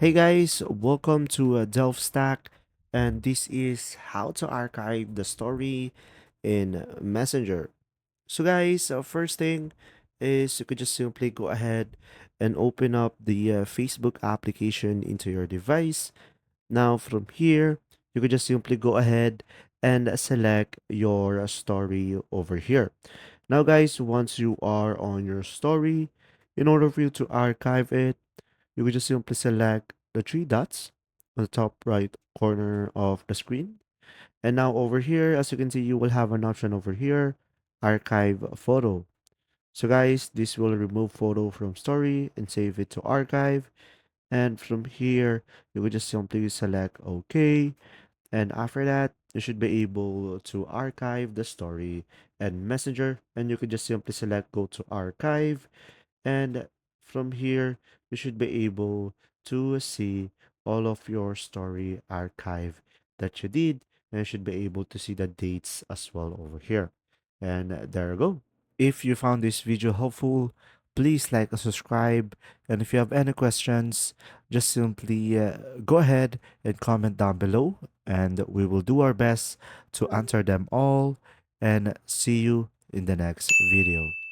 Hey guys, welcome to Delve Stack, and this is how to archive the story in Messenger. So, guys, first thing is you could just simply go ahead and open up the Facebook application into your device. Now, from here, you could just simply go ahead and select your story over here. Now, guys, once you are on your story, in order for you to archive it, you could just simply select the three dots on the top right corner of the screen. And now over here, as you can see, you will have an option over here, archive photo. So guys, this will remove photo from story and save it to archive. And from here, you would just simply select OK. And after that, you should be able to archive the story and messenger. And you could just simply select go to archive, and from here, you should be able to see all of your story archive that you did. And you should be able to see the dates as well over here. And there you go. If you found this video helpful, please like and subscribe. And if you have any questions, just simply go ahead and comment down below. And we will do our best to answer them all. And see you in the next video.